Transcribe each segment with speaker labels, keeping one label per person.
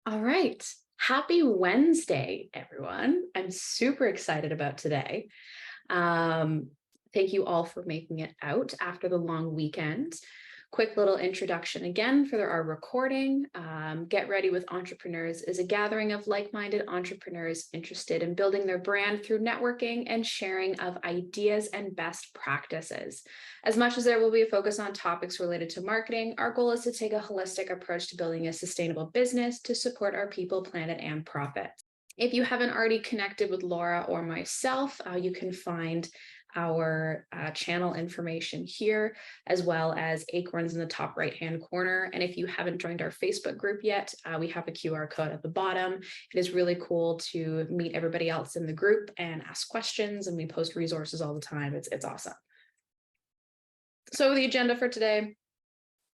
Speaker 1: All right. Happy Wednesday, everyone. I'm super excited about today. Um, Thank you all for making it out after the long weekend. Quick little introduction again for our recording. Get Ready with Entrepreneurs is a gathering of like-minded entrepreneurs interested in building their brand through networking and sharing of ideas and best practices. As much as there will be a focus on topics related to marketing, our goal is to take a holistic approach to building a sustainable business to support our people, planet, and profit. If you haven't already connected with Laura or myself, you can find our channel information here, as well as acorns in the top right-hand corner. And if you haven't joined our Facebook group yet, we have a QR code at the bottom. It is really cool to meet everybody else in the group and ask questions, and we post resources all the time. It's awesome. So the agenda for today,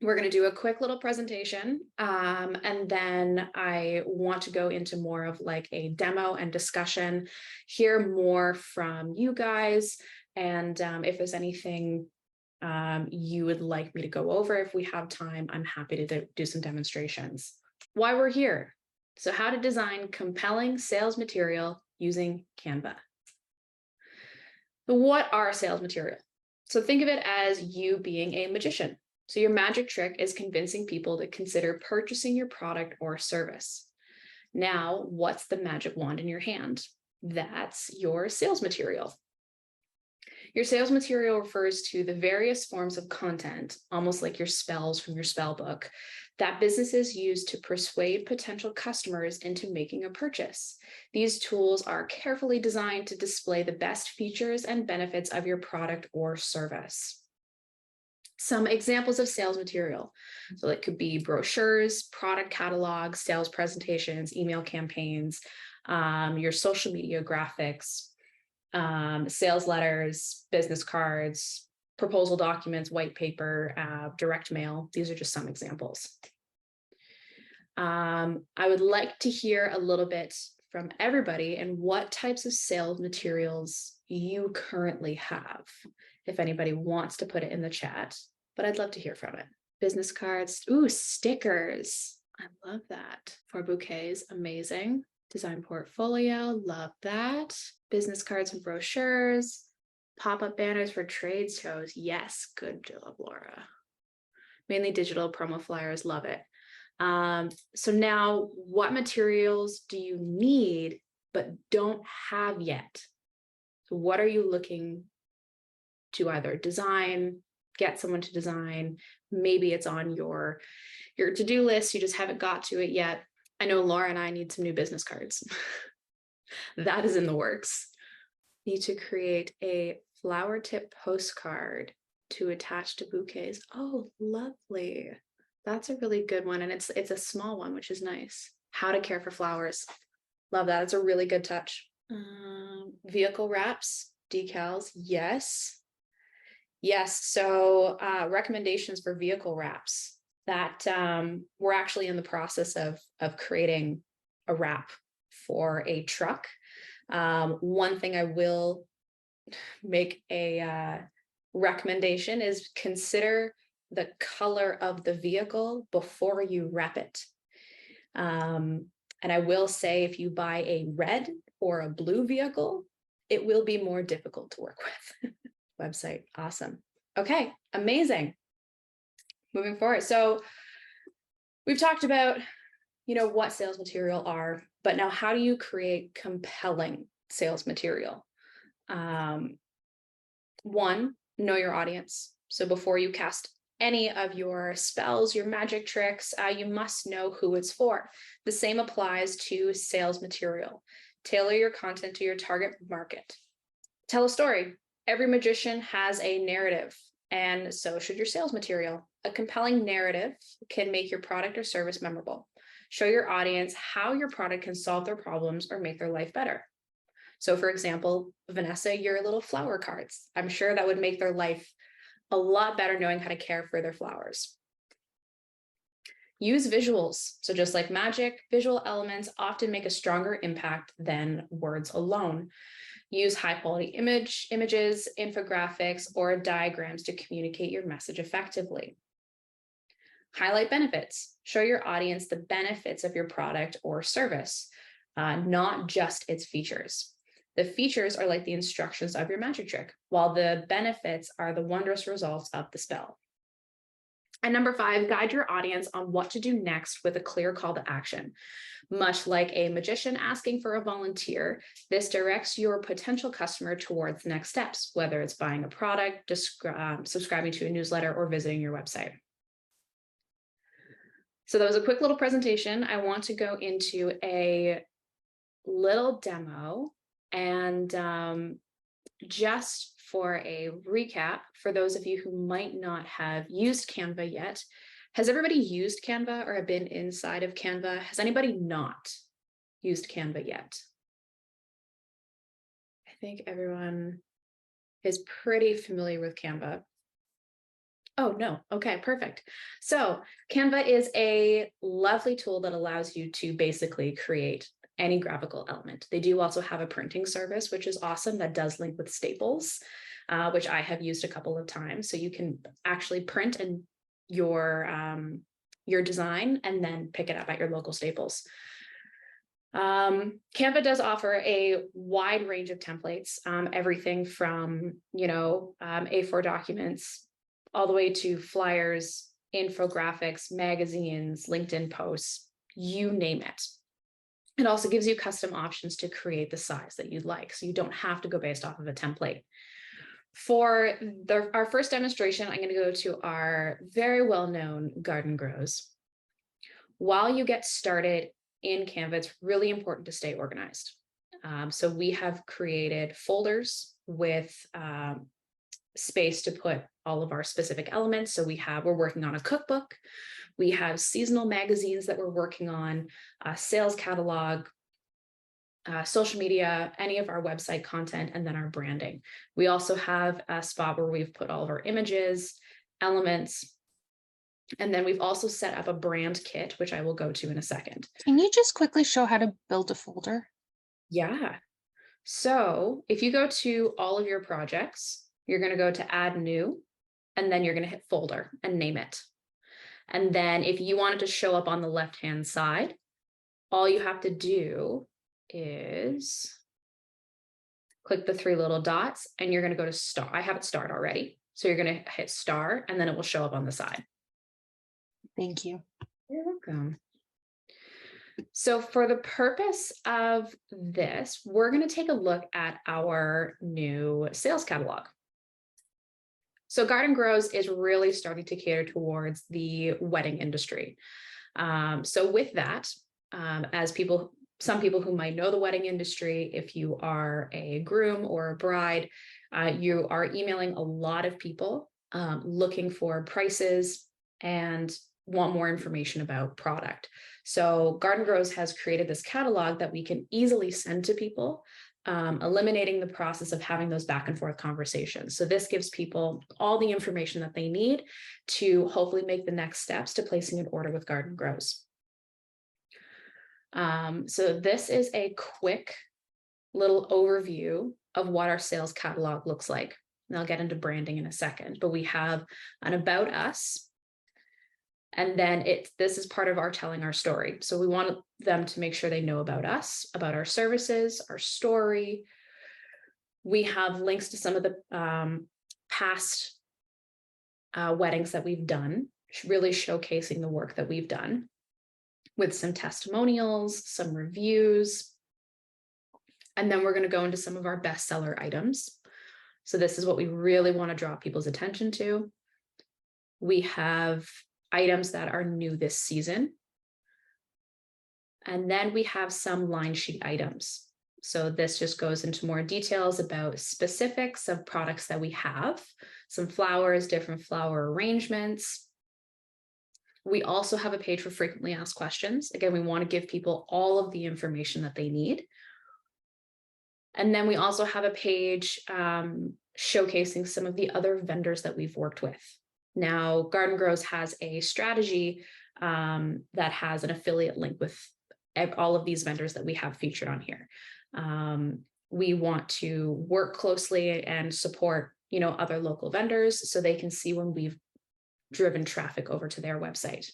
Speaker 1: we're going to do a quick little presentation, and then I want to go into more of like a demo and discussion, hear more from you guys, and if there's anything you would like me to go over, if we have time, I'm happy to do some demonstrations. Why we're here. So how to design compelling sales material using Canva. What are sales material? So think of it as you being a magician. So your magic trick is convincing people to consider purchasing your product or service. Now, what's the magic wand in your hand? That's your sales material. Your sales material refers to the various forms of content, almost like your spells from your spell book, that businesses use to persuade potential customers into making a purchase. These tools are carefully designed to display the best features and benefits of your product or service. Some examples of sales material. So it could be brochures, product catalogs, sales presentations, email campaigns, your social media graphics, sales letters, business cards, proposal documents, white paper, direct mail. These are just some examples. I would like to hear a little bit from everybody and what types of sales materials you currently have. If anybody wants to put it in the chat, but I'd love to hear from it. Business cards, ooh, stickers. I love that. For bouquets, amazing. Design portfolio, love that. Business cards and brochures. Pop-up banners for trade shows. Yes, good job, Laura. Mainly digital promo flyers, love it. So now, what materials do you need but don't have yet? So what are you looking to either design, get someone to design? Maybe it's on your to-do list, you just haven't got to it yet. I know Laura and I need some new business cards. That is in the works. Need to create a flower tip postcard to attach to bouquets. Oh, lovely. That's a really good one. And it's a small one, which is nice. How to care for flowers. Love that. It's a really good touch. Vehicle wraps, decals. Yes. Yes. So recommendations for vehicle wraps that we're actually in the process of creating a wrap for a truck. One thing I will make a recommendation is consider the color of the vehicle before you wrap it. And I will say, if you buy a red or a blue vehicle, it will be more difficult to work with. Website, awesome. Okay, amazing. Moving forward. So we've talked about, what sales material are, but now how do you create compelling sales material? One, know your audience. So before you cast any of your spells, your magic tricks, you must know who it's for. The same applies to sales material. Tailor your content to your target market. Tell a story. Every magician has a narrative, and so should your sales material. A compelling narrative can make your product or service memorable. Show your audience how your product can solve their problems or make their life better. So for example, Vanessa, your little flower cards. I'm sure that would make their life a lot better knowing how to care for their flowers. Use visuals. So just like magic, visual elements often make a stronger impact than words alone. Use high quality images, infographics, or diagrams to communicate your message effectively. Highlight benefits. Show your audience the benefits of your product or service, not just its features. The features are like the instructions of your magic trick, while the benefits are the wondrous results of the spell. And number 5, guide your audience on what to do next with a clear call to action. Much like a magician asking for a volunteer, this directs your potential customer towards the next steps, whether it's buying a product, subscribing to a newsletter, or visiting your website. So that was a quick little presentation. I want to go into a little demo, and just for a recap, for those of you who might not have used Canva yet, has everybody used Canva or have been inside of Canva? Has anybody not used Canva yet? I think everyone is pretty familiar with Canva. Oh, no. Okay, perfect. So Canva is a lovely tool that allows you to basically create any graphical element. They do also have a printing service, which is awesome, that does link with Staples, which I have used a couple of times. So you can actually print and your design and then pick it up at your local Staples. Canva does offer a wide range of templates, everything from, A4 documents, all the way to flyers, infographics, magazines, LinkedIn posts, you name it. It also gives you custom options to create the size that you'd like, so you don't have to go based off of a template. For our first demonstration, I'm going to go to our very well-known Garden Grows. While you get started in Canva, it's really important to stay organized. So we have created folders with space to put all of our specific elements. So we're working on a cookbook. We have seasonal magazines that we're working on, a sales catalog, social media, any of our website content, and then our branding. We also have a spot where we've put all of our images, elements, and then we've also set up a brand kit, which I will go to in a second.
Speaker 2: Can you just quickly show how to build a folder?
Speaker 1: Yeah. So if you go to all of your projects, you're going to go to add new, and then you're going to hit folder and name it. And then if you want it to show up on the left-hand side, all you have to do is click the 3 little dots, and you're going to go to start. I have it start already. So you're going to hit start, and then it will show up on the side.
Speaker 2: Thank you.
Speaker 1: You're welcome. So for the purpose of this, we're going to take a look at our new sales catalog. So Garden Grows is really starting to cater towards the wedding industry. So with that, some people who might know the wedding industry, if you are a groom or a bride, you are emailing a lot of people looking for prices and want more information about product. So Garden Grows has created this catalog that we can easily send to people, eliminating the process of having those back and forth conversations. So this gives people all the information that they need to hopefully make the next steps to placing an order with Garden Grows. So this is a quick little overview of what our sales catalog looks like. And I'll get into branding in a second, but we have an about us. And then this is part of our telling our story. So we want them to make sure they know about us, about our services, our story. We have links to some of the past weddings that we've done, really showcasing the work that we've done, with some testimonials, some reviews. And then we're going to go into some of our bestseller items. So this is what we really want to draw people's attention to. We have items that are new this season. And then we have some line sheet items. So this just goes into more details about specifics of products that we have, some flowers, different flower arrangements. We also have a page for frequently asked questions. Again, we want to give people all of the information that they need. And then we also have a page showcasing some of the other vendors that we've worked with. Now, Garden Grows has a strategy that has an affiliate link with all of these vendors that we have featured on here. We want to work closely and support, other local vendors so they can see when we've driven traffic over to their website.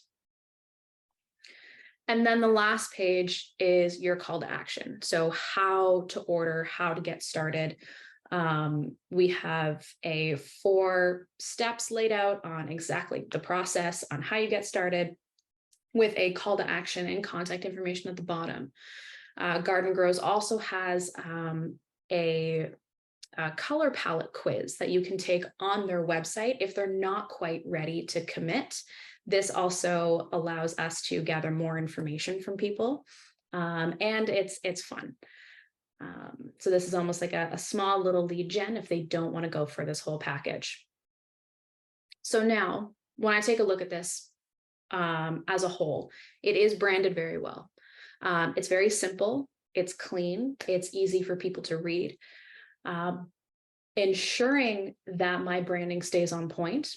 Speaker 1: And then the last page is your call to action. So how to order, how to get started. We have 4 steps laid out on exactly the process on how you get started, with a call to action and contact information at the bottom. Garden Grows also has a color palette quiz that you can take on their website if they're not quite ready to commit. This also allows us to gather more information from people, and it's fun. So this is almost like a small little lead gen if they don't want to go for this whole package. So now, when I take a look at this as a whole, it is branded very well. It's very simple, it's clean, it's easy for people to read. Ensuring that my branding stays on point,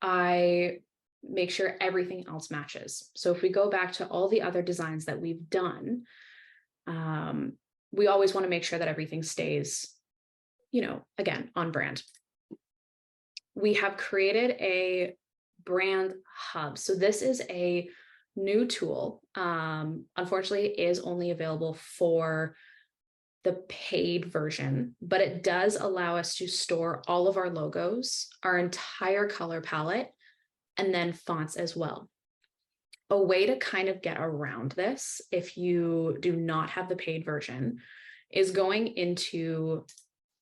Speaker 1: I make sure everything else matches. So if we go back to all the other designs that we've done, we always want to make sure that everything stays, again, on brand. We have created a brand hub. So this is a new tool. Unfortunately, it is only available for the paid version, but it does allow us to store all of our logos, our entire color palette, and then fonts as well. A way to kind of get around this, if you do not have the paid version, is going into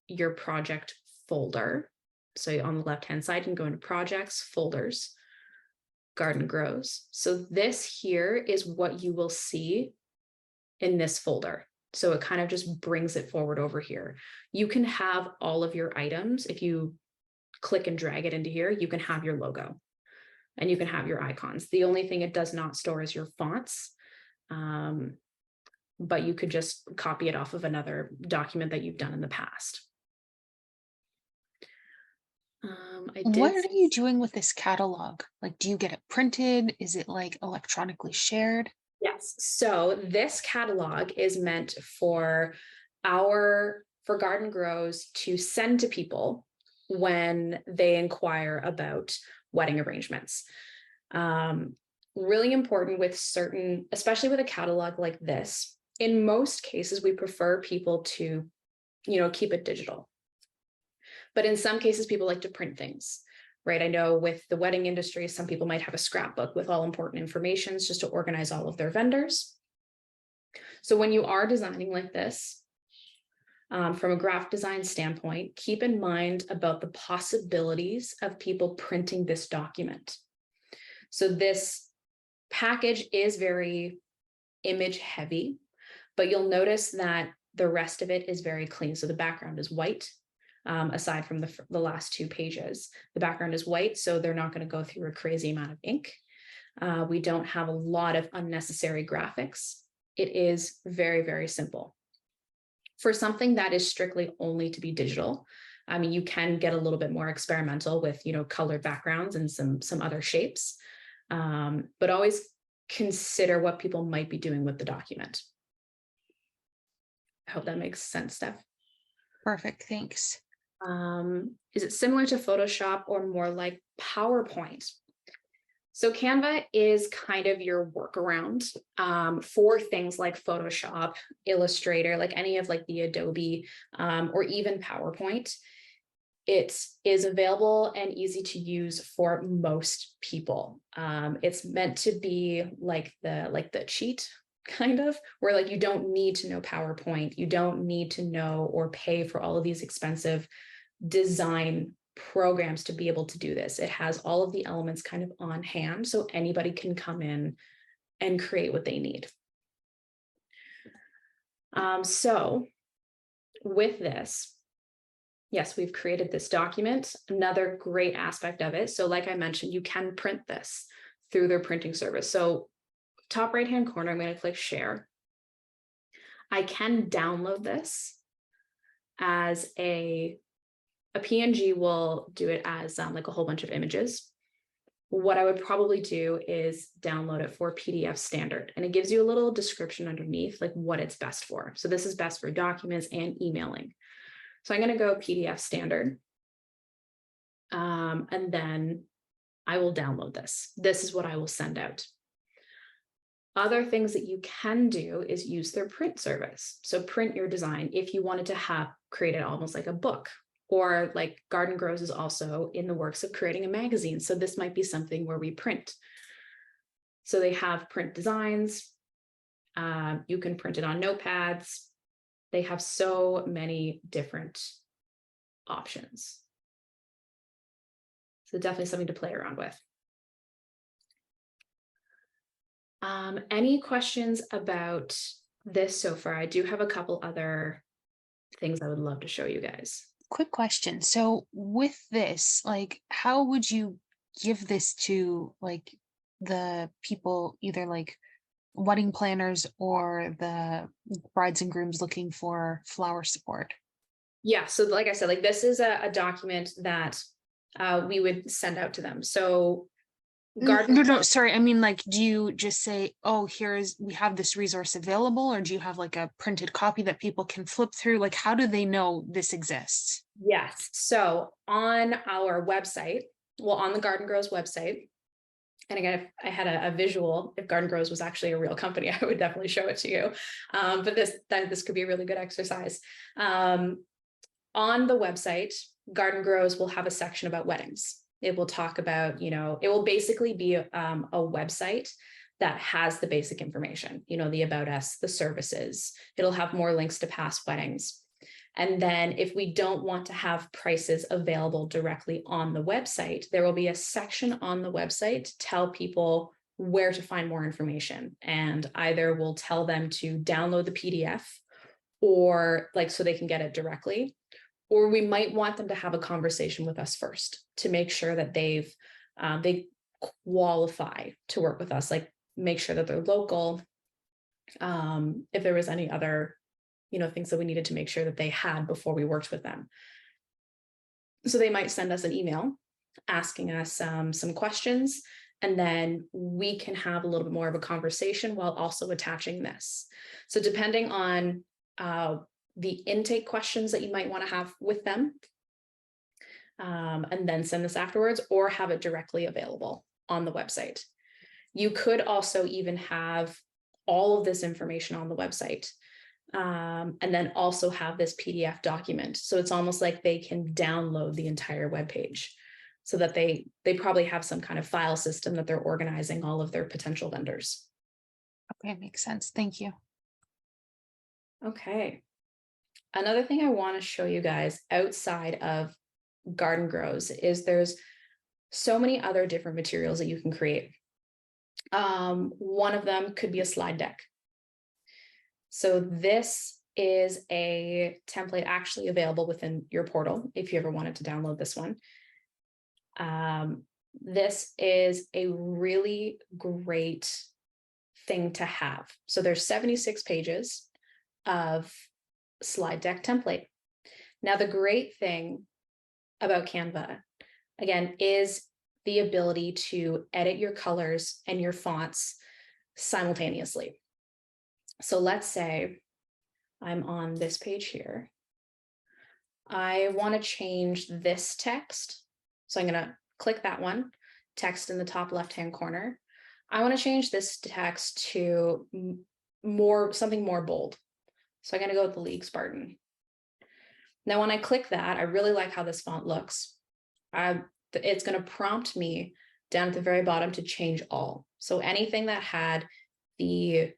Speaker 1: your project folder. So on the left-hand side, you can go into projects, folders, Garden Grows. So this here is what you will see in this folder. So it kind of just brings it forward over here. You can have all of your items. If you click and drag it into here, you can have your logo and you can have your icons. The only thing it does not store is your fonts, but you could just copy it off of another document that you've done in the past.
Speaker 2: What are you doing with this catalog? Like, do you get it printed? Is it like electronically shared?
Speaker 1: Yes. So this catalog is meant for Garden Grows to send to people when they inquire about wedding arrangements. Really important with certain, especially with a catalog like this. In most cases, we prefer people to, keep it digital. But in some cases, people like to print things, right? I know with the wedding industry, some people might have a scrapbook with all important information just to organize all of their vendors. So when you are designing like this, from a graphic design standpoint, keep in mind about the possibilities of people printing this document. So this package is very image heavy, but you'll notice that the rest of it is very clean. So the background is white. Aside from the last 2 pages, the background is white, so they're not going to go through a crazy amount of ink. We don't have a lot of unnecessary graphics. It is very, very simple. For something that is strictly only to be digital, I mean, you can get a little bit more experimental with, colored backgrounds and some other shapes, but always consider what people might be doing with the document. I hope that makes sense, Steph.
Speaker 2: Perfect, thanks.
Speaker 1: Is it similar to Photoshop or more like PowerPoint? So Canva is kind of your workaround for things like Photoshop, Illustrator, like any of like the Adobe or even PowerPoint. It is available and easy to use for most people. It's meant to be like the cheat kind of, where like you don't need to know PowerPoint, you don't need to know or pay for all of these expensive design programs to be able to do this. It has all of the elements kind of on hand, so anybody can come in and create what they need. So with this, yes, we've created this document. Another great aspect of it, so like I mentioned, you can print this through their printing service. So top right-hand corner, I'm going to click share. I can download this as a PNG. Will do it as like a whole bunch of images. What I would probably do is download it for PDF standard, and it gives you a little description underneath like what it's best for. So this is best for documents and emailing. So I'm going to go PDF standard. And then I will download this. This is what I will send out. Other things that you can do is use their print service. So print your design if you wanted to have create it almost like a book, or like Garden Grows is also in the works of creating a magazine. So this might be something where we print. So they have print designs. You can print it on notepads. They have so many different options. So definitely something to play around with. Any questions about this so far? I do have a couple other things I would love to show you guys.
Speaker 2: Quick question. So with this, like, how would you give this to like the people, either like wedding planners or the brides and grooms looking for flower support?
Speaker 1: Yeah, so like I said, like this is a document that we would send out to them. So
Speaker 2: No, sorry. I mean, like, do you just say, oh, we have this resource available, or do you have like a printed copy that people can flip through? Like, how do they know this exists?
Speaker 1: Yes. So on our website, well, on the Garden Grows website, and again, if I had a visual, if Garden Grows was actually a real company, I would definitely show it to you. But this could be a really good exercise. On the website, Garden Grows will have a section about weddings. It will talk about, it will basically be a website that has the basic information, the about us, the services. It'll have more links to past weddings. And then if we don't want to have prices available directly on the website, there will be a section on the website to tell people where to find more information. And either we'll tell them to download the PDF, or like so they can get it directly, or we might want them to have a conversation with us first to make sure that they qualify to work with us, like make sure that they're local. If there was any other, things that we needed to make sure that they had before we worked with them. So they might send us an email asking us some questions, and then we can have a little bit more of a conversation while also attaching this. So depending on the intake questions that you might want to have with them, and then send this afterwards, or have it directly available on the website. You could also even have all of this information on the website, and then also have this PDF document. So it's almost like they can download the entire web page, so that they probably have some kind of file system that they're organizing all of their potential vendors.
Speaker 2: Okay, makes sense. Thank you.
Speaker 1: Okay. Another thing I want to show you guys outside of Garden Grows is there's so many other different materials that you can create. One of them could be a slide deck. So this is a template actually available within your portal if you ever wanted to download this one. This is a really great thing to have. So there's 76 pages of slide deck template. Now, the great thing about Canva, again, is the ability to edit your colors and your fonts simultaneously. So let's say I'm on this page here. I want to change this text. So I'm going to click that one, text in the top left-hand corner. I want to change this text to something more bold. So I'm going to go with the League Spartan. Now, when I click that, I really like how this font looks. It's going to prompt me down at the very bottom to change all. So anything that had the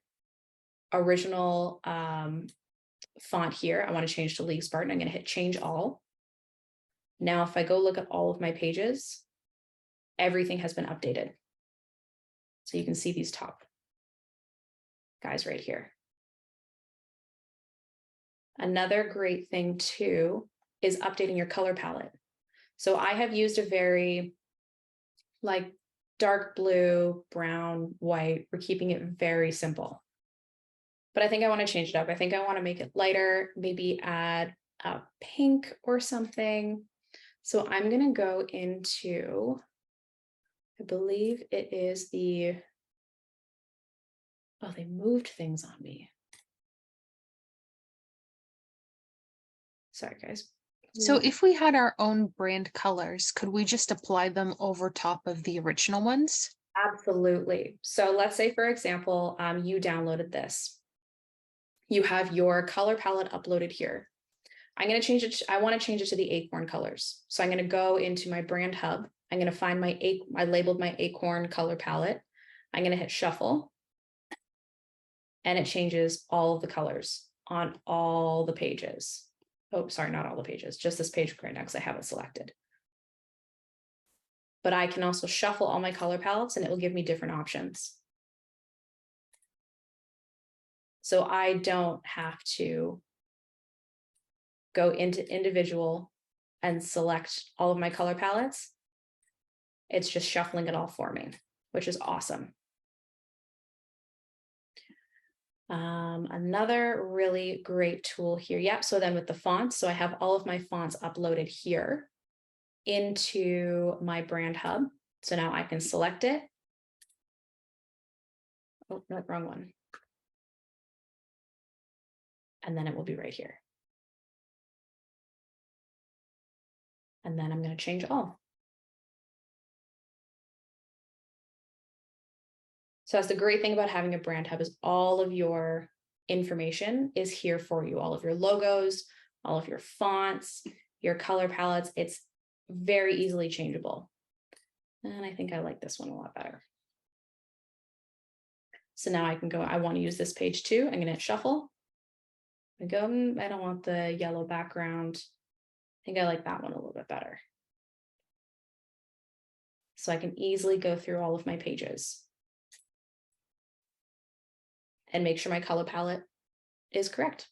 Speaker 1: original font here, I want to change to League Spartan. I'm going to hit change all. Now, if I go look at all of my pages, everything has been updated. So you can see these top guys right here. Another great thing too is updating your color palette. So I have used a very like dark blue, brown, white. We're keeping it very simple. But I think I want to change it up. I think I want to make it lighter, maybe add a pink or something. So I'm going to go into, I believe it is they moved things on me. Sorry, guys.
Speaker 2: So if we had our own brand colors, could we just apply them over top of the original ones?
Speaker 1: Absolutely. So let's say, for example, you downloaded this. You have your color palette uploaded here. I'm going to change it. I want to change it to the acorn colors. So I'm going to go into my brand hub. I'm going to find I labeled my acorn color palette. I'm going to hit shuffle and it changes all of the colors on all the pages. Oh, sorry, not all the pages, just this page right now because I have it selected. But I can also shuffle all my color palettes and it will give me different options. So I don't have to go into individual and select all of my color palettes. It's just shuffling it all for me, which is awesome. Another really great tool here. Yep. So then with the fonts, so I have all of my fonts uploaded here into my brand hub. So now I can select it. Oh, no, wrong one. And then it will be right here. And then I'm going to change all. So that's the great thing about having a brand hub is all of your information is here for you. All of your logos, all of your fonts, your color palettes. It's very easily changeable. And I think I like this one a lot better. So now I can go, I want to use this page too. I'm going to hit shuffle. I go, I don't want the yellow background. I think I like that one a little bit better. So I can easily go through all of my pages and make sure my color palette is correct.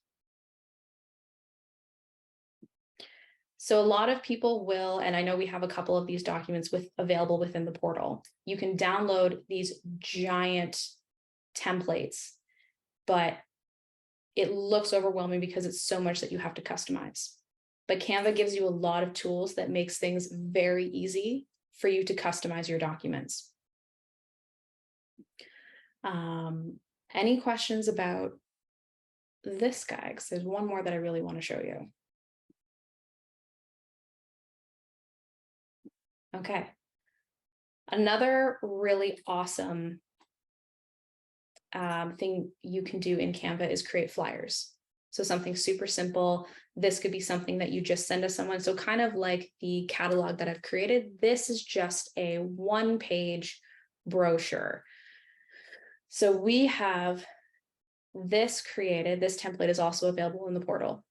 Speaker 1: So a lot of people will, and I know we have a couple of these documents available within the portal. You can download these giant templates, but it looks overwhelming because it's so much that you have to customize. But Canva gives you a lot of tools that makes things very easy for you to customize your documents. Any questions about this guy? Because there's one more that I really want to show you. Okay. Another really awesome thing you can do in Canva is create flyers. So something super simple. This could be something that you just send to someone. So kind of like the catalog that I've created, this is just a one-page brochure. So we have this created. This template is also available in the portal,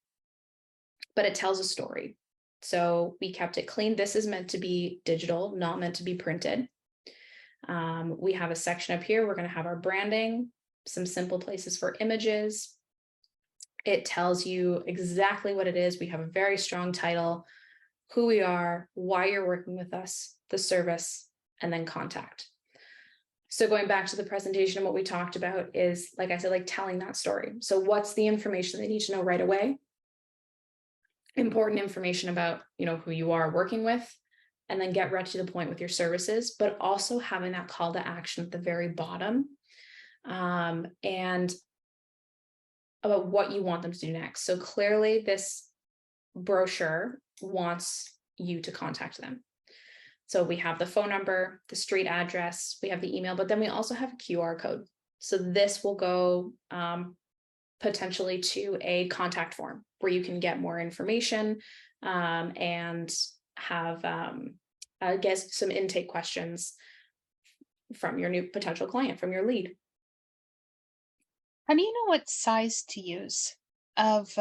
Speaker 1: but it tells a story. So we kept it clean. This is meant to be digital, not meant to be printed. We have a section up here. We're going to have our branding, some simple places for images. It tells you exactly what it is. We have a very strong title, who we are, why you're working with us, the service, and then contact. So going back to the presentation, what we talked about is, like I said, like telling that story. So what's the information they need to know right away? Important information about, who you are working with, and then get right to the point with your services, but also having that call to action at the very bottom, and about what you want them to do next. So clearly this brochure wants you to contact them. So we have the phone number, the street address, we have the email, but then we also have a QR code. So this will go potentially to a contact form where you can get more information and have, I guess, some intake questions from your new potential client, from your lead.
Speaker 2: How do you know what size to use of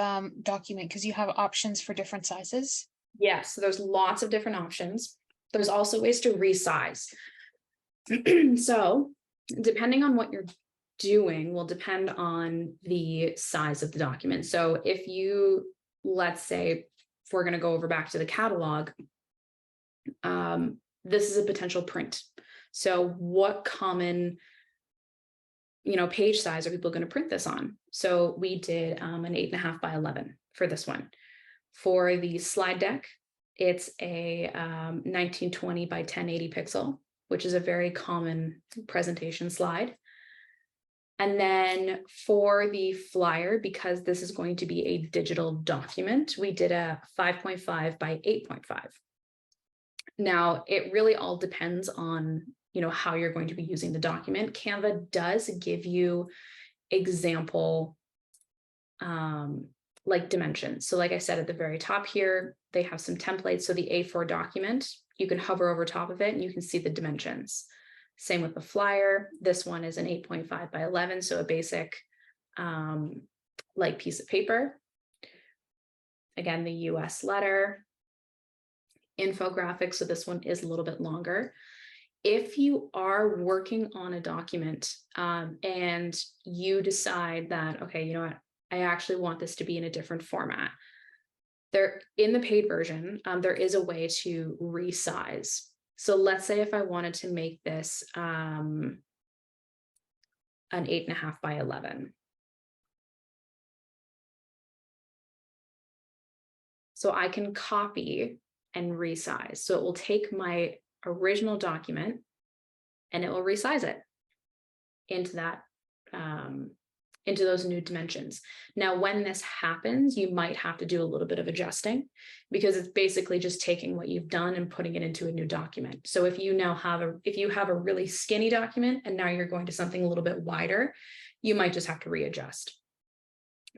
Speaker 2: document? Because you have options for different sizes.
Speaker 1: Yes, so there's lots of different options. There's also ways to resize. So depending on what you're doing will depend on the size of the document. So if you, let's say, if we're going to go over back to the catalog, this is a potential print. So what common, page size are people going to print this on? So we did an 8.5 by 11 for this one. For the slide deck, it's a 1920 by 1080 pixel, which is a very common presentation slide. And then for the flyer, because this is going to be a digital document, we did a 5.5 by 8.5. Now, it really all depends on, how you're going to be using the document. Canva does give you example like dimensions. So like I said at the very top here, they have some templates. So the A4 document, you can hover over top of it and you can see the dimensions. Same with the flyer. This one is an 8.5 by 11, so a basic like piece of paper. Again, the US letter, infographic. So this one is a little bit longer. If you are working on a document and you decide that, okay, you know what, I actually want this to be in a different format. There, in the paid version, there is a way to resize. So let's say if I wanted to make this an 8.5 by 11. So I can copy and resize. So it will take my original document and it will resize it into that, into those new dimensions. Now, when this happens, you might have to do a little bit of adjusting because it's basically just taking what you've done and putting it into a new document. So if you now have if you have a really skinny document and now you're going to something a little bit wider, you might just have to readjust.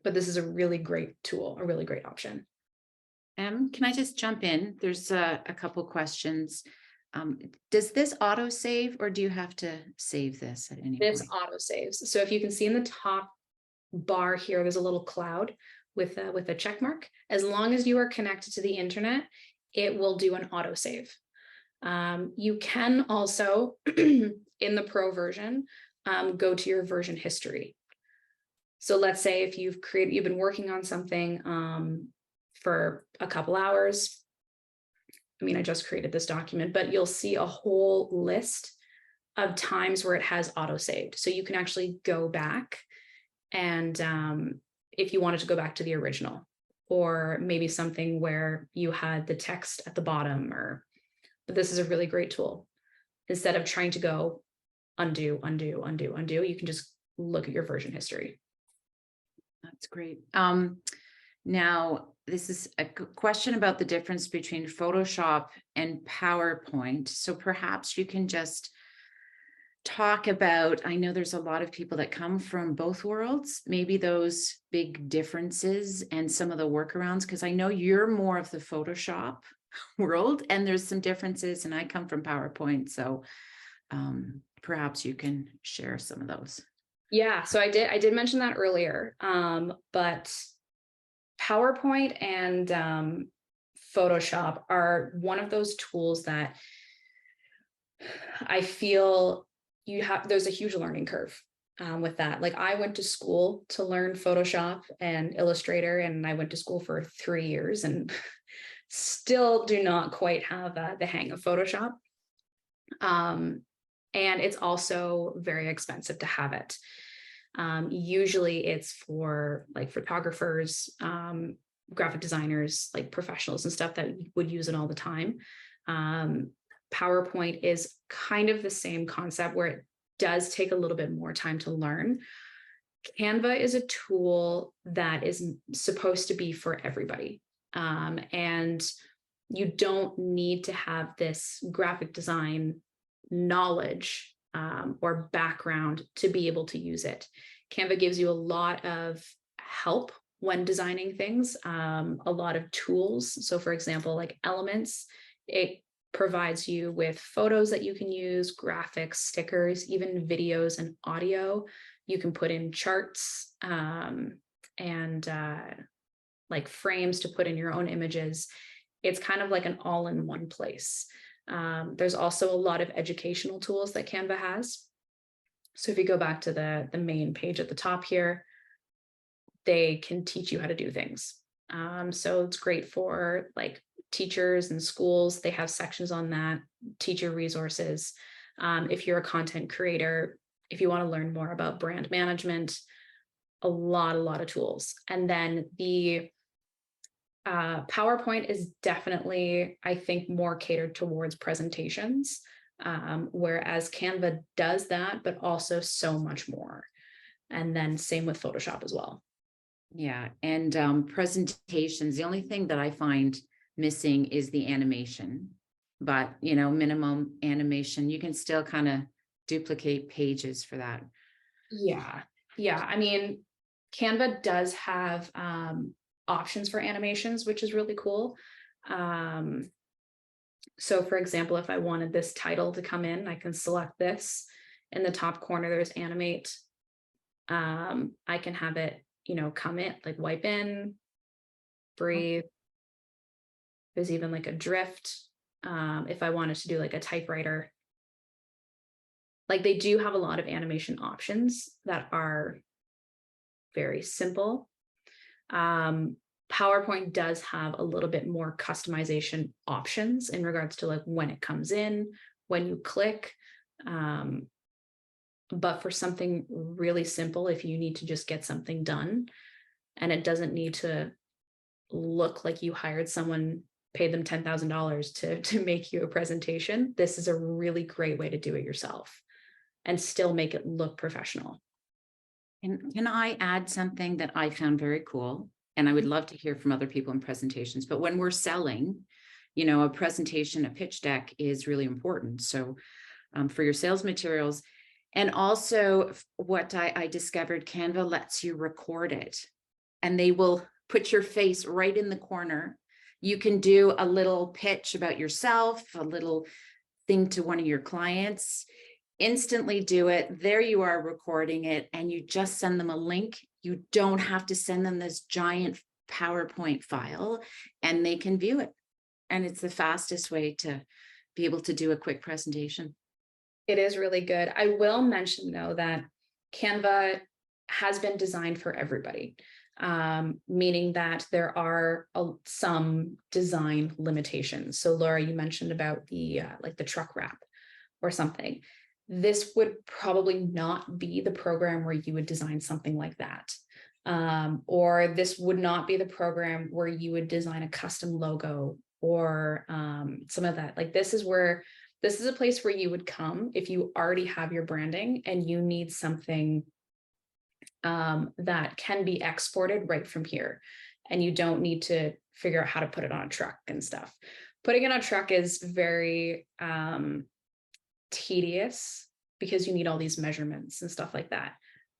Speaker 1: But this is a really great tool, a really great option.
Speaker 3: Can I just jump in? There's a couple questions. Does this auto save or do you have to save this at any
Speaker 1: This
Speaker 3: point?
Speaker 1: auto saves. So if you can see in the top bar here, there's a little cloud with a check mark. As long as you are connected to the internet, it will do an auto save. You can also, in the pro version, go to your version history. So let's say if you've been working on something for a couple hours. I mean, I just created this document, but you'll see a whole list of times where it has auto saved. So you can actually go back and if you wanted to go back to the original, or maybe something where you had the text at the bottom, but this is a really great tool. Instead of trying to go undo, undo, undo, undo, you can just look at your version history.
Speaker 3: That's great. Now, this is a question about the difference between Photoshop and PowerPoint. So perhaps you can just talk about, I know there's a lot of people that come from both worlds, maybe those big differences and some of the workarounds, because I know you're more of the Photoshop world and there's some differences and I come from PowerPoint. So perhaps you can share some of those.
Speaker 1: Yeah, so I did mention that earlier, but PowerPoint and Photoshop are one of those tools that I feel there's a huge learning curve with that. Like I went to school to learn Photoshop and Illustrator, and I went to school for 3 years and still do not quite have the hang of Photoshop. And it's also very expensive to have it. Usually it's for like photographers, graphic designers, like professionals and stuff that would use it all the time. PowerPoint is kind of the same concept where it does take a little bit more time to learn. Canva is a tool that is supposed to be for everybody. And you don't need to have this graphic design knowledge or background to be able to use it. Canva gives you a lot of help when designing things, a lot of tools. So for example, like Elements, it provides you with photos that you can use, graphics, stickers, even videos and audio. You can put in charts and like frames to put in your own images. It's kind of like an all-in-one place. There's also a lot of educational tools that Canva has. So if you go back to the main page at the top here, they can teach you how to do things. So it's great for like teachers and schools. They have sections on that, teacher resources. If you're a content creator, if you want to learn more about brand management, a lot of tools. And then the PowerPoint is definitely, I think, more catered towards presentations, whereas Canva does that, but also so much more. And then same with Photoshop as well.
Speaker 3: Yeah, and presentations, the only thing that I find missing is the animation. But, minimum animation, you can still kind of duplicate pages for that.
Speaker 1: Yeah. Yeah. I mean, Canva does have options for animations, which is really cool. So for example, if I wanted this title to come in, I can select this. In the top corner, there's animate. I can have it, come in, like wipe in, breathe. There's even like a drift. If I wanted to do like a typewriter. Like they do have a lot of animation options that are very simple. PowerPoint does have a little bit more customization options in regards to like when it comes in, when you click. But for something really simple, if you need to just get something done and it doesn't need to look like you hired someone, paid them $10,000 to make you a presentation, this is a really great way to do it yourself and still make it look professional.
Speaker 3: And can I add something that I found very cool? And I would love to hear from other people in presentations, but when we're selling, a presentation, a pitch deck is really important. So for your sales materials, and also what I discovered, Canva lets you record it and they will put your face right in the corner. You can do a little pitch about yourself, a little thing to one of your clients, instantly do it. There you are recording it, and you just send them a link. You don't have to send them this giant PowerPoint file, and they can view it. And it's the fastest way to be able to do a quick presentation.
Speaker 1: It is really good. I will mention though that Canva has been designed for everybody, meaning that there are some design limitations. So Laura, you mentioned about the like the truck wrap or something. This would probably not be the program where you would design something like that. Or this would not be the program where you would design a custom logo or some of that. Like this is a place where you would come if you already have your branding and you need something that can be exported right from here. And you don't need to figure out how to put it on a truck and stuff. Putting it on a truck is very tedious because you need all these measurements and stuff like that.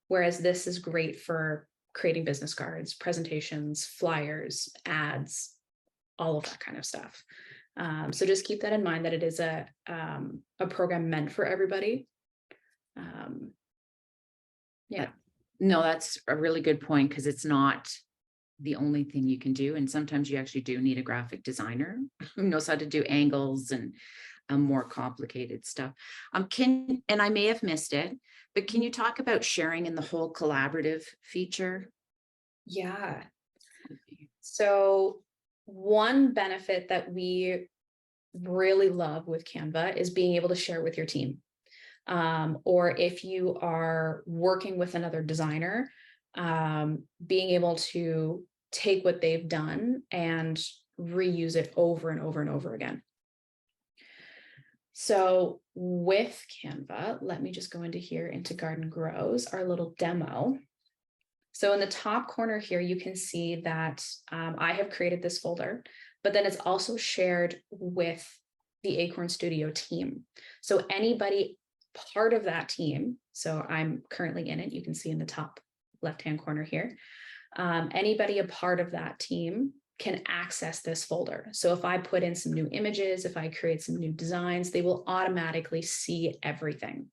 Speaker 1: Whereas this is great for creating business cards, presentations, flyers, ads, all of that kind of stuff. So just keep that in mind that it is a program meant for everybody. Yeah.
Speaker 3: No, that's a really good point because it's not the only thing you can do. And sometimes you actually do need a graphic designer who knows how to do angles and more complicated stuff. And I may have missed it, but can you talk about sharing in the whole collaborative feature?
Speaker 1: Yeah. So one benefit that we really love with Canva is being able to share with your team. Or if you are working with another designer, being able to take what they've done and reuse it over and over and over again. So with Canva, let me just go into here into Garden Grows, our little demo. So in the top corner here, you can see that I have created this folder, but then it's also shared with the Acorn Studio team. So anybody part of that team, so I'm currently in it, you can see in the top left-hand corner here, anybody a part of that team can access this folder. So if I put in some new images, if I create some new designs, they will automatically see everything.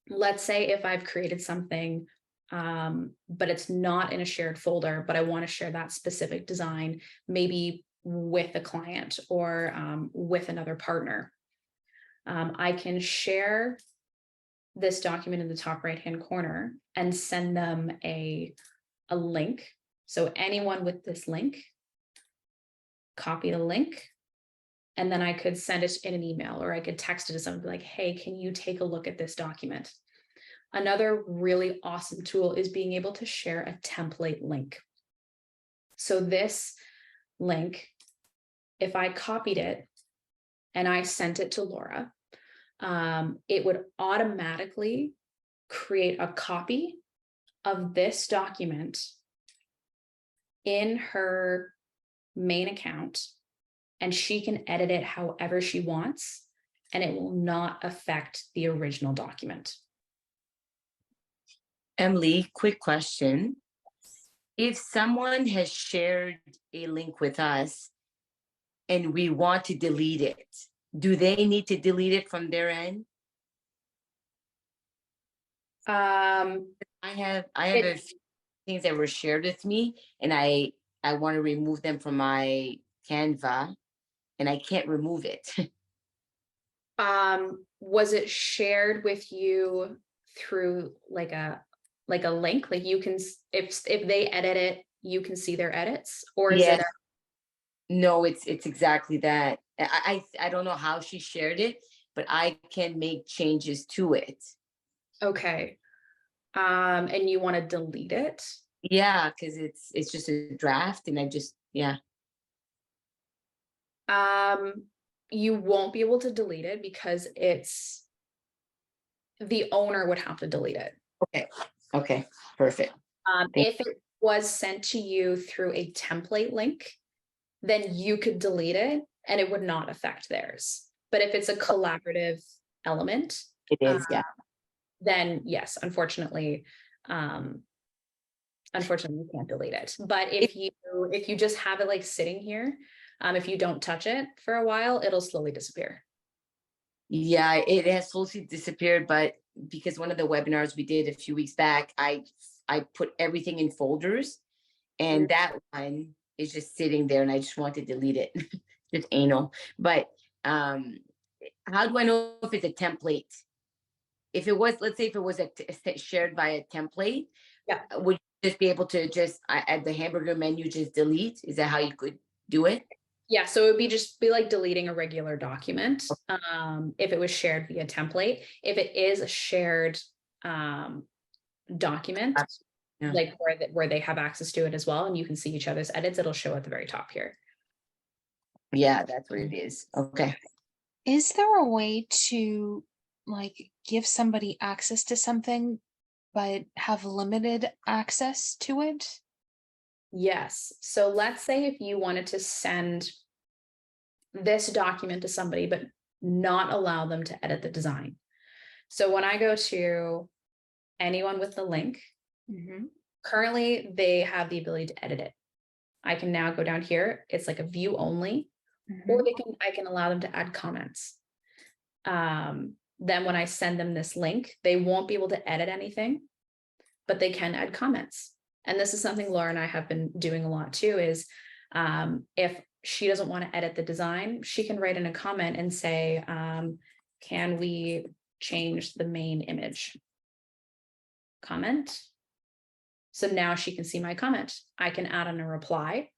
Speaker 1: Let's say if I've created something, but it's not in a shared folder, but I want to share that specific design, maybe with a client or with another partner. I can share this document in the top right-hand corner and send them a link. So anyone with this link, copy the link, and then I could send it in an email or I could text it to someone like, hey, can you take a look at this document? Another really awesome tool is being able to share a template link. So this link, if I copied it and I sent it to Laura, it would automatically create a copy of this document in her main account, and she can edit it however she wants, and it will not affect the original document.
Speaker 4: Emily, quick question. If someone has shared a link with us and we want to delete it, do they need to delete it from their end? I have a few things that were shared with me, and I want to remove them from my Canva, and I can't remove it.
Speaker 1: Was it shared with you through like a link? Like you can, if they edit it, you can see their edits, or is
Speaker 4: Yes.
Speaker 1: it?
Speaker 4: No, it's exactly that. I don't know how she shared it, but I can make changes to it.
Speaker 1: Okay. And you want to delete it?
Speaker 4: Yeah, because it's just a draft, and I just, yeah.
Speaker 1: You won't be able to delete it because the owner would have to delete it.
Speaker 4: Okay, perfect.
Speaker 1: If it was sent to you through a template link, then you could delete it and it would not affect theirs. But if it's a collaborative element,
Speaker 4: It is, yeah.
Speaker 1: then yes, unfortunately, you can't delete it. But if you just have it like sitting here, if you don't touch it for a while, it'll slowly disappear.
Speaker 4: Yeah, it has slowly disappeared, but because one of the webinars we did a few weeks back, I put everything in folders, and that one is just sitting there, and I just want to delete it. Just anal. But how do I know if it's a template? If it was, let's say if it was shared by a template,
Speaker 1: Yeah.
Speaker 4: Would you just be able to just at the hamburger menu just delete? Is that how you could do it?
Speaker 1: Yeah, so it would be like deleting a regular document if it was shared via template. If it is a shared document,
Speaker 4: Yeah.
Speaker 1: like where they have access to it as well, and you can see each other's edits, it'll show at the very top here.
Speaker 4: Yeah, that's what it is. Okay.
Speaker 2: Is there a way to like give somebody access to something but have limited access to it?
Speaker 1: Yes. So let's say if you wanted to send this document to somebody, but not allow them to edit the design. So when I go to anyone with the link, currently they have the ability to edit it. I can now go down here. It's like a view only, or I can allow them to add comments. Then when I send them this link, they won't be able to edit anything, but they can add comments. And this is something Laura and I have been doing a lot too, is if she doesn't want to edit the design, she can write in a comment and say, can we change the main image? Comment. So now she can see my comment. I can add on a reply.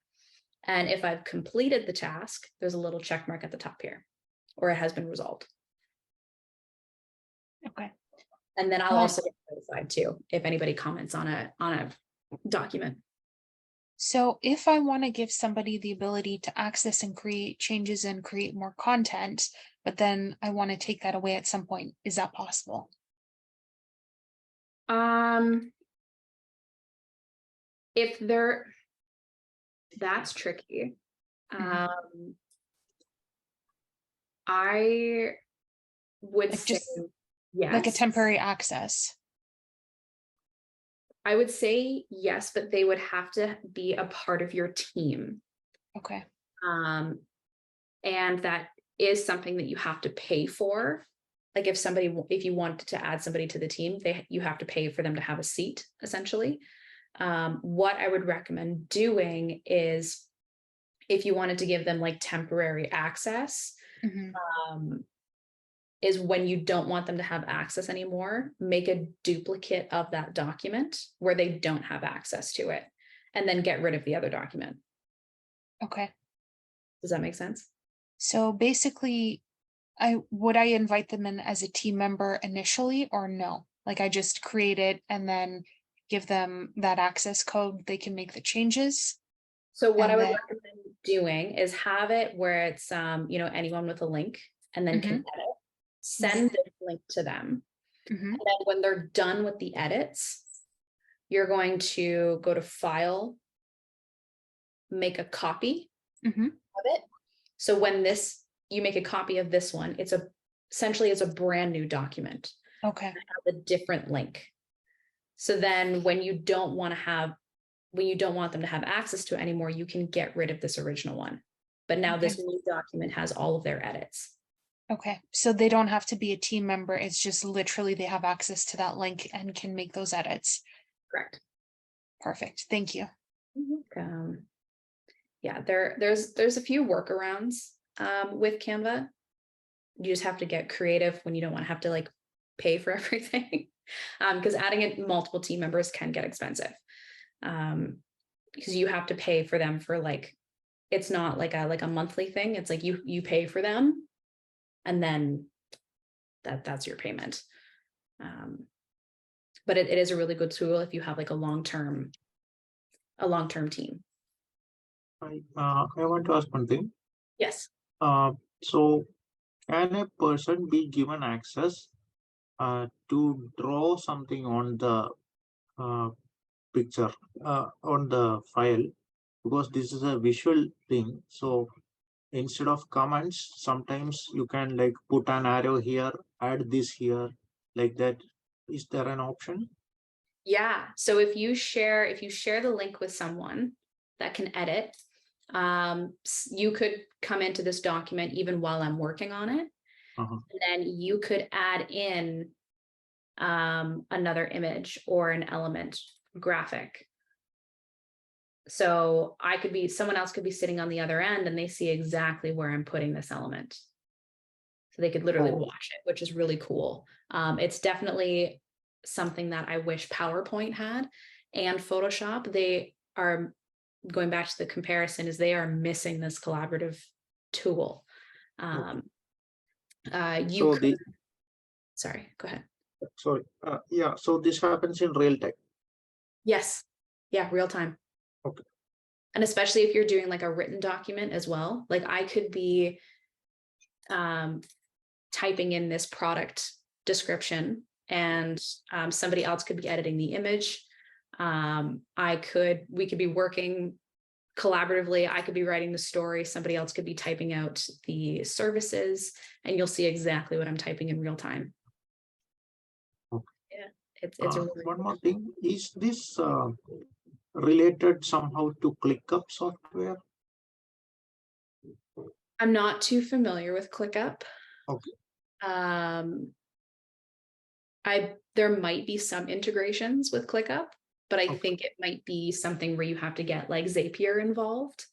Speaker 1: And if I've completed the task, there's a little check mark at the top here, or it has been resolved.
Speaker 2: Okay.
Speaker 1: And then I'll also get notified too if anybody comments on a document.
Speaker 2: So if I want to give somebody the ability to access and create changes and create more content, but then I want to take that away at some point, is that possible?
Speaker 1: If that's tricky. I would
Speaker 2: Like
Speaker 1: say
Speaker 2: just
Speaker 1: yes.
Speaker 2: like a temporary access.
Speaker 1: I would say yes, but they would have to be a part of your team.
Speaker 2: Okay.
Speaker 1: And that is something that you have to pay for. Like if you wanted to add somebody to the team, you have to pay for them to have a seat, essentially. What I would recommend doing is if you wanted to give them like temporary access, is when you don't want them to have access anymore, make a duplicate of that document where they don't have access to it, and then get rid of the other document.
Speaker 2: Okay.
Speaker 1: Does that make sense?
Speaker 2: So basically, would I invite them in as a team member initially, or no? Like I just create it and then give them that access code, they can make the changes.
Speaker 1: So what I would recommend doing is have it where it's anyone with a link, and then can edit. Send this link to them.
Speaker 2: Mhm.
Speaker 1: And then when they're done with the edits, you're going to go to File, make a copy
Speaker 2: Mhm.
Speaker 1: of it. So when you make a copy of this one, essentially it's a brand new document.
Speaker 2: Okay.
Speaker 1: It has a different link. So then when you don't want them to have access to it anymore, you can get rid of this original one. But now this
Speaker 2: Okay.
Speaker 1: new document has all of their edits.
Speaker 2: Okay. So they don't have to be a team member. It's just literally they have access to that link and can make those edits.
Speaker 1: Correct.
Speaker 2: Perfect. Thank you.
Speaker 1: Yeah, there's a few workarounds with Canva. You just have to get creative when you don't want to have to like pay for everything. Because adding in multiple team members can get expensive. Because you have to pay for them for like, it's not like a monthly thing. It's like you pay for them and then that's your payment. But it is a really good tool if you have like a long-term team.
Speaker 5: I want to ask one thing.
Speaker 1: Yes.
Speaker 5: So can a person be given access to draw something on the picture on the file? Because this is a visual thing. So instead of comments, sometimes you can like put an arrow here, add this here, like that. Is there an option?
Speaker 1: Yeah. So if you share the link with someone that can edit, you could come into this document even while I'm working on it.
Speaker 5: Uh-huh.
Speaker 1: And then you could add in another image or an element graphic. So someone else could be sitting on the other end and they see exactly where I'm putting this element. So they could literally watch it, which is really cool. It's definitely something that I wish PowerPoint had and Photoshop. They are, going back to the comparison, is they are missing this collaborative tool. Sorry, go ahead.
Speaker 5: Sorry. Yeah. So this happens in real time.
Speaker 1: Yes. Yeah, real time.
Speaker 5: Okay.
Speaker 1: And especially if you're doing like a written document as well, like I could be typing in this product description and somebody else could be editing the image. We could be working collaboratively. I could be writing the story. Somebody else could be typing out the services and you'll see exactly what I'm typing in real time.
Speaker 5: Okay.
Speaker 1: Yeah, it's a really
Speaker 5: one more thing. Is this related somehow to ClickUp software?
Speaker 1: I'm not too familiar with ClickUp.
Speaker 5: Okay.
Speaker 1: There might be some integrations with ClickUp, but I
Speaker 5: Okay.
Speaker 1: think it might be something where you have to get like Zapier involved.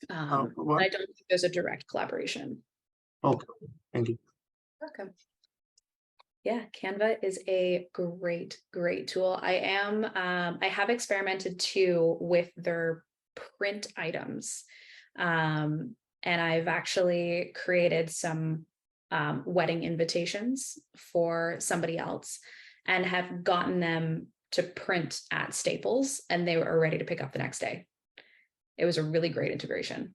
Speaker 1: But I don't think there's a direct collaboration.
Speaker 5: Okay, thank you.
Speaker 1: Welcome. Yeah, Canva is a great tool. I have experimented too with their print items. And I've actually created some wedding invitations for somebody else and have gotten them to print at Staples and they were ready to pick up the next day. It was a really great integration.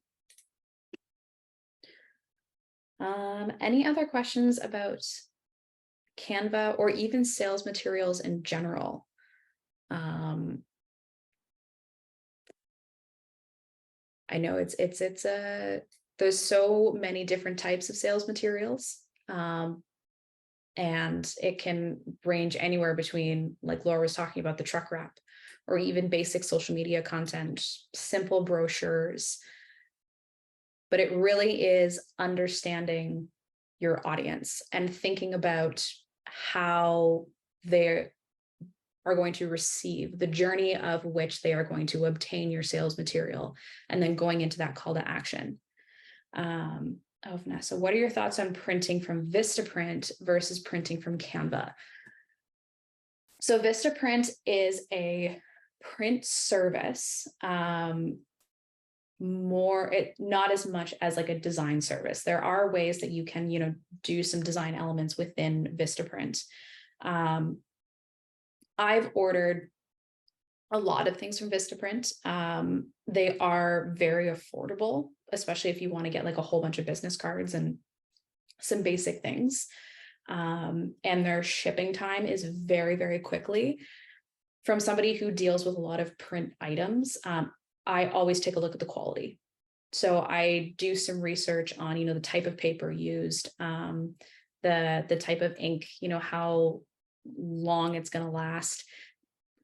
Speaker 1: Any other questions about Canva or even sales materials in general? I know there's so many different types of sales materials. And it can range anywhere between, like Laura was talking about, the truck wrap, or even basic social media content, simple brochures. But it really is understanding your audience and thinking about how they are going to receive the journey of which they are going to obtain your sales material, and then going into that call to action. Vanessa, what are your thoughts on printing from Vistaprint versus printing from Canva? So Vistaprint is a print service, not as much as like a design service. There are ways that you can, do some design elements within Vistaprint. I've ordered a lot of things from Vistaprint. They are very affordable, especially if you want to get like a whole bunch of business cards and some basic things. and their shipping time is very, very quickly. From somebody who deals with a lot of print items, I always take a look at the quality. So I do some research on, the type of paper used, the type of ink, how long it's going to last.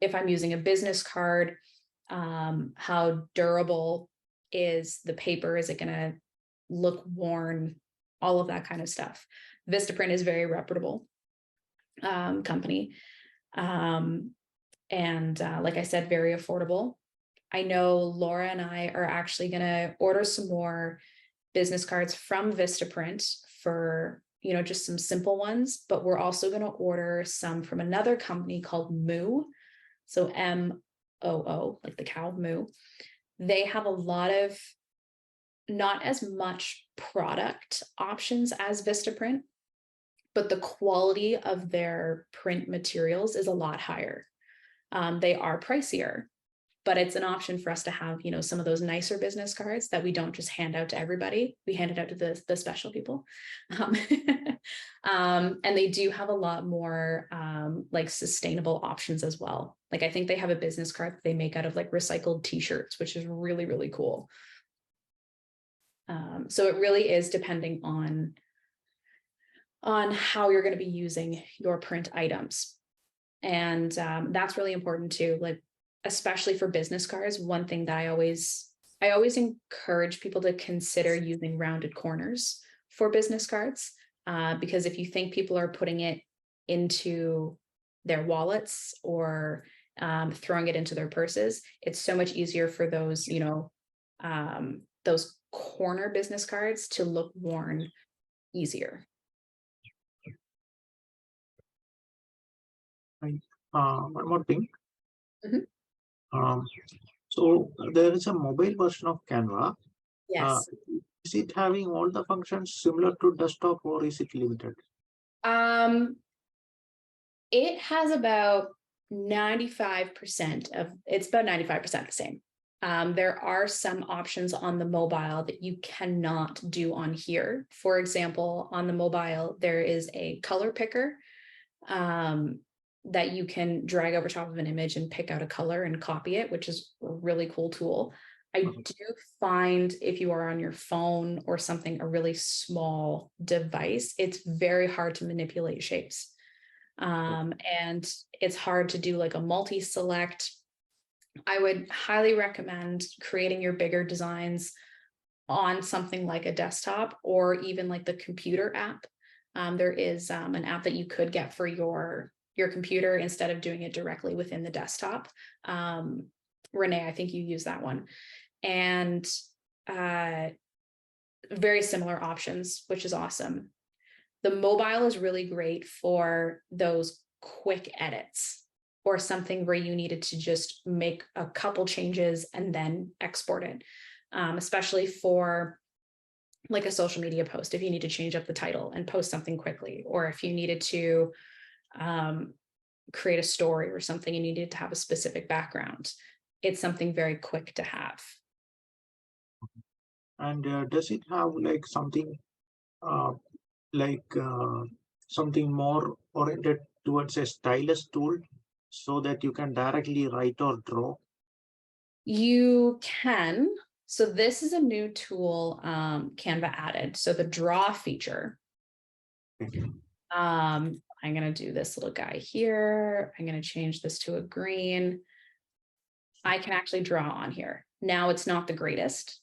Speaker 1: If I'm using a business card, how durable is the paper? Is it going to look worn? All of that kind of stuff. Vistaprint is very reputable company. And like I said, very affordable. I know Laura and I are actually going to order some more business cards from Vistaprint for, just some simple ones, but we're also going to order some from another company called Moo. So MOO, like the cow Moo. They have a lot of, not as much product options as Vistaprint, but the quality of their print materials is a lot higher. They are pricier, but it's an option for us to have, some of those nicer business cards that we don't just hand out to everybody. We hand it out to the special people. And they do have a lot more like sustainable options as well. Like I think they have a business card that they make out of like recycled t-shirts, which is really, really cool. So it really is depending on how you're going to be using your print items. And that's really important too, like especially for business cards. One thing that I always encourage people to consider using rounded corners for business cards, because if you think people are putting it into their wallets or throwing it into their purses, it's so much easier for those, those corner business cards to look worn easier.
Speaker 5: One more thing.
Speaker 1: Mhm.
Speaker 5: So there is a mobile version of Canva.
Speaker 1: Yes.
Speaker 5: Is it having all the functions similar to desktop, or is it limited?
Speaker 1: It has about 95% of, it's about 95% the same. There are some options on the mobile that you cannot do on here. For example, on the mobile, there is a color picker that you can drag over top of an image and pick out a color and copy it, which is a really cool tool. I do find if you are on your phone or something, a really small device, it's very hard to manipulate shapes. And it's hard to do like a multi-select. I would highly recommend creating your bigger designs on something like a desktop or even like the computer app. There is an app that you could get for your computer instead of doing it directly within the desktop. Renee, I think you use that one. And very similar options, which is awesome. The mobile is really great for those quick edits or something where you needed to just make a couple changes and then export it, especially for like a social media post, if you need to change up the title and post something quickly, or if you needed to create a story or something and you needed to have a specific background. It's something very quick to have.
Speaker 5: And does it have like something something more oriented towards a stylus tool so that you can directly write or draw?
Speaker 1: You can. So this is a new tool Canva added. So the draw feature. I'm going to do this little guy here. I'm going to change this to a green. I can actually draw on here. Now it's not the greatest.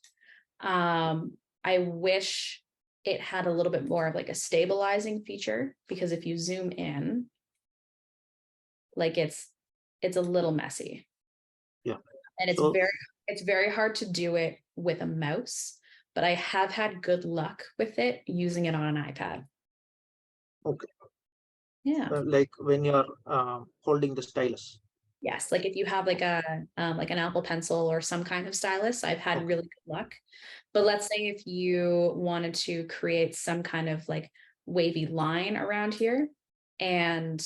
Speaker 1: I wish it had a little bit more of like a stabilizing feature, because if you zoom in, like it's a little messy.
Speaker 5: Yeah.
Speaker 1: And it's very hard to do it with a mouse, but I have had good luck with it using it on an iPad.
Speaker 5: Okay.
Speaker 1: Yeah.
Speaker 5: Like when you're holding the stylus.
Speaker 1: Yes, like if you have like an Apple Pencil or some kind of stylus, I've had really good luck. But let's say if you wanted to create some kind of like wavy line around here, and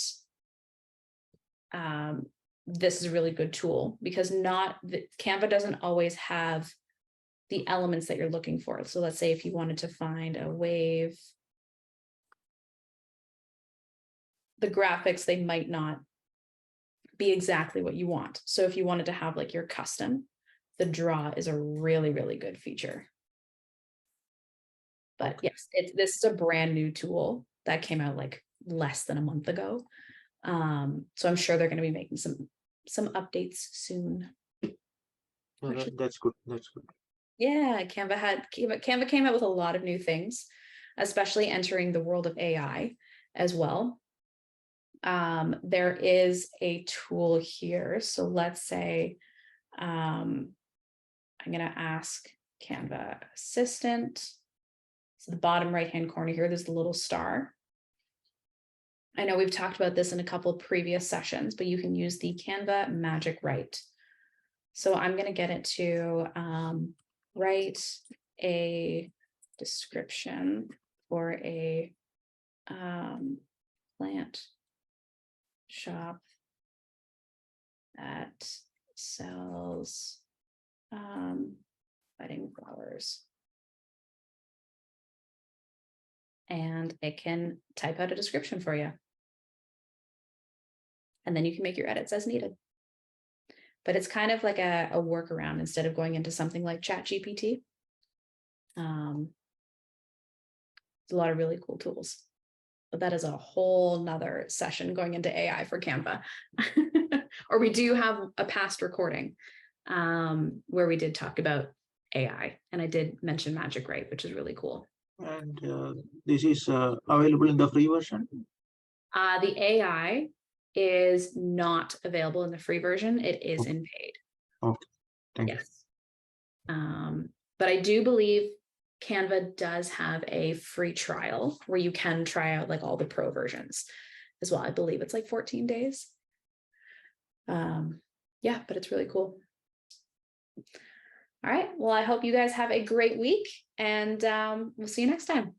Speaker 1: this is a really good tool, because Canva doesn't always have the elements that you're looking for. So let's say if you wanted to find a wave the graphics, they might not be exactly what you want. So if you wanted to have like your custom, the draw is a really, really good feature. But yes, this is a brand new tool that came out like less than a month ago. So I'm sure they're going to be making some updates soon.
Speaker 5: That's good. That's good.
Speaker 1: Yeah, Canva came out with a lot of new things, especially entering the world of AI as well. There is a tool here. So let's say I'm going to ask Canva Assistant. So the bottom right-hand corner here, there's the little star. I know we've talked about this in a couple of previous sessions, but you can use the Canva Magic Write. So I'm going to get it to write a description for a plant shop that sells wedding flowers. And it can type out a description for you. And then you can make your edits as needed. But it's kind of like a workaround instead of going into something like ChatGPT. There's a lot of really cool tools. But that is a whole nother session going into AI for Canva. Or we do have a past recording where we did talk about AI. And I did mention Magic Write, which is really cool.
Speaker 5: And this is available in the free version?
Speaker 1: The AI is not available in the free version. It is in paid.
Speaker 5: Okay, thank you.
Speaker 1: Yes. But I do believe Canva does have a free trial where you can try out like all the pro versions as well. I believe it's like 14 days. Yeah, but it's really cool. All right. Well, I hope you guys have a great week, and we'll see you next time.